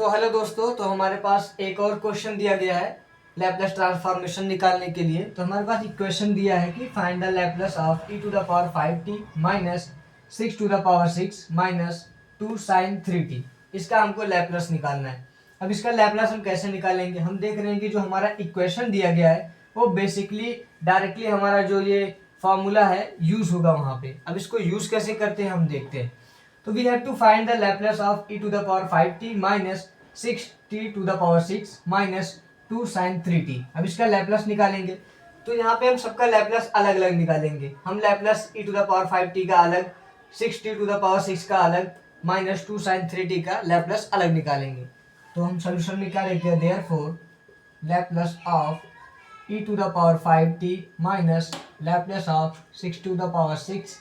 तो हेलो दोस्तों, तो हमारे पास एक और क्वेश्चन दिया गया है लैपलेस ट्रांसफॉर्मेशन निकालने के लिए। तो हमारे पास एक क्वेश्चन दिया है कि find the Laplace of e to the power 5t minus 6 to the power 6 minus 2 sine 3t। इसका हमको लैपलेस निकालना है। अब इसका लैपलेस हम कैसे निकालेंगे? हम देख रहे हैं कि जो हमारा इक्वेशन दिया गया है वो बेसिकली डायरेक्टली हमारा जो ये फॉर्मूला है यूज होगा वहां पे। अब इसको यूज कैसे करते हैं हम देखते हैं। तो we have to find the Laplace of e to the power 5t minus 6t to the power 6 minus 2 sine 3t। अब इसका लैपलेस निकालेंगे तो यहाँ पे हम सबका लैपलेस अलग अलग निकालेंगे। हम Laplace e to the power 5t का अलग, 6t टू द पावर 6 का अलग, माइनस 2 साइन 3t का लैपलेस अलग निकालेंगे। तो हम सोल्यूशन में क्या लिखते हैं? Therefore Laplace of e to the power 5t minus Laplace of 6 to the power 6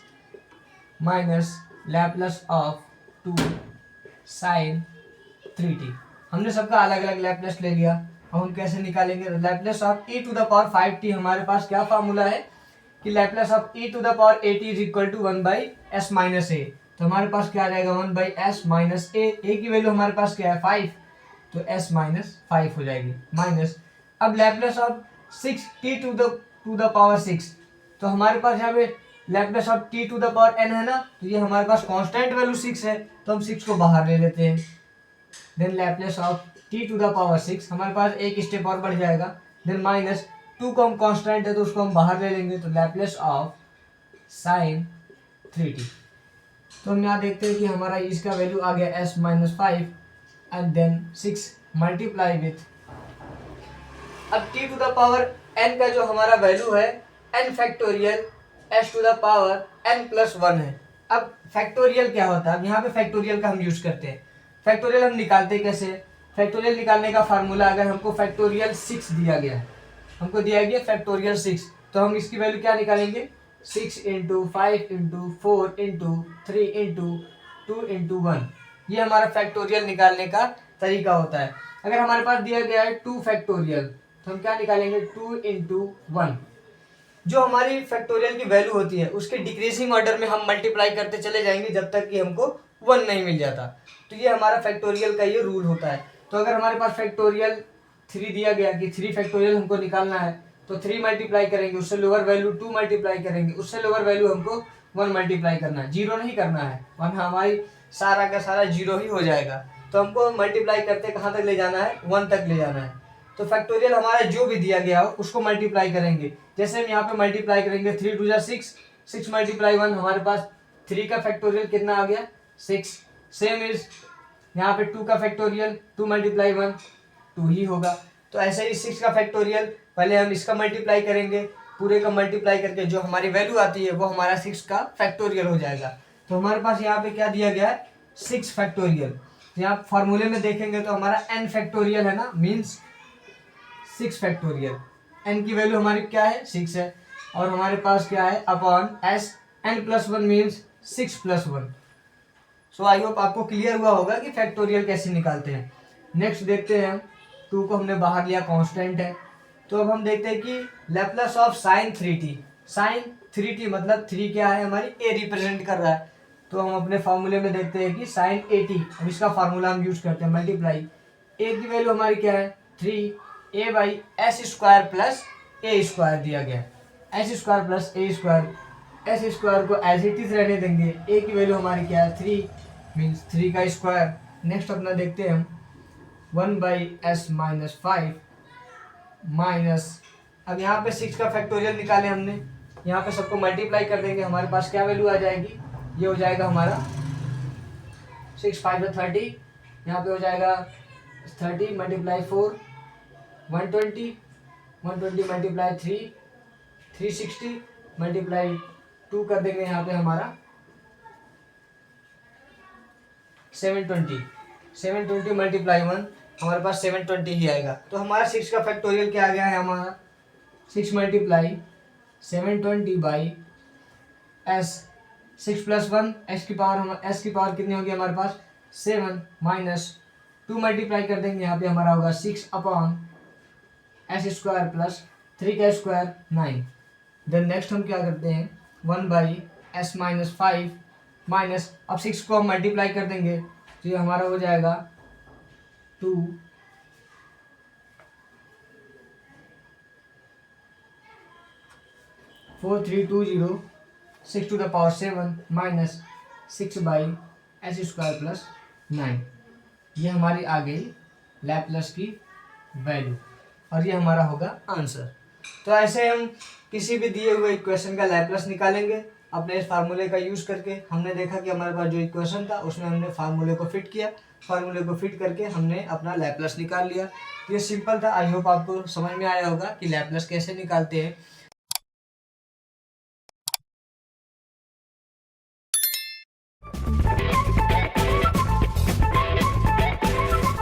minus Laplace of 2 sine 3t। हमने सबका अलग अलग लैपलेस ले लिया। अब हम कैसे निकालेंगे? Laplace of e to the power 5t हमारे पास क्या फार्मूला है कि Laplace of e to the power 8t is equal to 1 by s minus a. तो हमारे पास क्या आ जाएगा? 1 by s minus a. A की वैल्यू हमारे पास क्या है? 5, तो s माइनस 5 हो जाएगी माइनस। अब Laplace of 6t to the power 6, तो हमारे पास यहाँ पे Laplace of t to the power n है ना, तो ये हमारे पास कांस्टेंट वैल्यू 6 है, तो हम 6 को बाहर ले लेते हैं। Then Laplace of t to the power 6 हमारे पास एक स्टेप और बढ़ जाएगा। देन माइनस 2 को हम कांस्टेंट है तो उसको हम बाहर ले लेंगे, तो लैपलेस ऑफ साइन 3t। तो हम यहाँ देखते हैं कि हमारा इसका वैल्यू आ गया s minus 5 and then 6 multiply with, अब t to the power n का जो हमारा वैल्यू है n factorial s to the power n plus 1 है। अब फैक्टोरियल क्या होता है? अब यहाँ पे फैक्टोरियल का हम यूज करते हैं। फैक्टोरियल हम निकालते कैसे? फैक्टोरियल निकालने का फार्मूला, अगर हमको फैक्टोरियल 6 दिया गया है, हमको दिया गया फैक्टोरियल 6, तो हम इसकी वैल्यू क्या निकालेंगे? 6 into 5 into 4 into 3 into 2 into 1। ये हमारा फैक्टोरियल निकालने का तरीका होता है। अगर हमारे पास दिया गया है 2 फैक्टोरियल, तो हम क्या निकालेंगे? 2 इंटू 1। जो हमारी फैक्टोरियल की वैल्यू होती है उसके डिक्रीजिंग ऑर्डर में हम मल्टीप्लाई करते चले जाएंगे जब तक कि हमको 1 नहीं मिल जाता। तो ये हमारा फैक्टोरियल का ये रूल होता है। तो अगर हमारे पास फैक्टोरियल 3 दिया गया कि 3 फैक्टोरियल हमको निकालना है, तो 3 मल्टीप्लाई करेंगे, उससे लोअर वैल्यू 2 मल्टीप्लाई करेंगे, उससे लोअर वैल्यू हमको 1 मल्टीप्लाई करना है। 0 नहीं करना है, वरना हमारी सारा का सारा 0 ही हो जाएगा। तो हमको मल्टीप्लाई करते कहाँ तक ले जाना है? 1 तक ले जाना है। तो फैक्टोरियल हमारा जो भी दिया गया हो उसको मल्टीप्लाई करेंगे। जैसे हम यहाँ पे मल्टीप्लाई करेंगे 3 टू 6, 6 मल्टीप्लाई 1, हमारे पास 3 का फैक्टोरियल कितना आ गया? 6। सेम इज यहाँ पे 2 का फैक्टोरियल 2 मल्टीप्लाई 1 2 ही होगा। तो ऐसे ही 6 का फैक्टोरियल पहले हम इसका मल्टीप्लाई करेंगे, पूरे का मल्टीप्लाई करके जो हमारी वैल्यू आती है वो हमारा 6 का फैक्टोरियल हो जाएगा। तो हमारे पास यहाँ पे क्या दिया गया है? 6 फैक्टोरियल। यहाँ फॉर्मूले में देखेंगे तो हमारा n फैक्टोरियल है ना, मीन्स 6 फैक्टोरियल। n की वैल्यू हमारी क्या है? 6 है, और हमारे पास क्या है? Upon s, n plus 1 means 6 plus 1। So I hope आपको क्लियर हुआ होगा कि फैक्टोरियल कैसे निकालते हैं। नेक्स्ट देखते हैं, 2 को हमने बाहर लिया, कांस्टेंट है। तो अब हम देखते हैं कि Laplace of sine 3t। Sign 3t मतलब 3 क्या है? हमारी a रिप्रेजेंट कर रहा है। तो हम अपने फार्मूले में देखते हैं कि साइन 80, अब इसका फार्मूला हम यूज करते हैं, मल्टीप्लाई a की वैल्यू हमारी क्या है? 3 a by S square plus A square दिया गया है। एस स्क्वायर प्लस ए स्क्वायर, एस स्क्वायर को एज इट इज रहने देंगे। ए की वैल्यू हमारी क्या है? 3 मीन्स 3 का स्क्वायर। नेक्स्ट अपना देखते हैं हम 1 बाई एस माइनस 5 माइनस, अब यहाँ पे 6 का फैक्टोरियल निकाले हमने, यहाँ पे सबको मल्टीप्लाई कर देंगे, हमारे पास क्या वैल्यू आ जाएगी? ये हो जाएगा हमारा 6 5 30, यहाँ पे हो जाएगा 30 मल्टीप्लाई 4 120, 120 मल्टीप्लाई 3 360 मल्टीप्लाई 2 कर देंगे, यहाँ पे हमारा 720, 720 मल्टीप्लाई 1, हमारे पास 720 ही आएगा। तो हमारा 6 का फैक्टोरियल क्या आ गया है? हमारा 6 multiply 720 by S, 6 plus 1 S की पावर कितनी होगी हमारे पास? 7 माइनस 2 मल्टीप्लाई कर देंगे, यहाँ पे हमारा होगा 6 अपॉन एस स्क्वायर प्लस 3 का स्क्वायर 9। देन नेक्स्ट हम क्या करते हैं? 1 बाई एस माइनस 5 माइनस, अब 6 को हम मल्टीप्लाई कर देंगे तो ये हमारा हो जाएगा to 4320 6 to the power 7 minus 6/s² plus 9। ये हमारी आ गई लैप्लस की वैल्यू और ये हमारा होगा आंसर। तो ऐसे हम किसी भी दिए हुए इक्वेशन का लैप्लस निकालेंगे अपने इस फार्मूले का यूज करके। हमने देखा कि हमारे पास जो इक्वेशन था उसमें हमने फार्मूले को फिट किया, फार्मूले को फिट करके हमने अपना लैप्लस निकाल लिया। ये सिंपल था। आई होप आपको समझ में आया होगा कि लैप्लस कैसे निकालते हैं।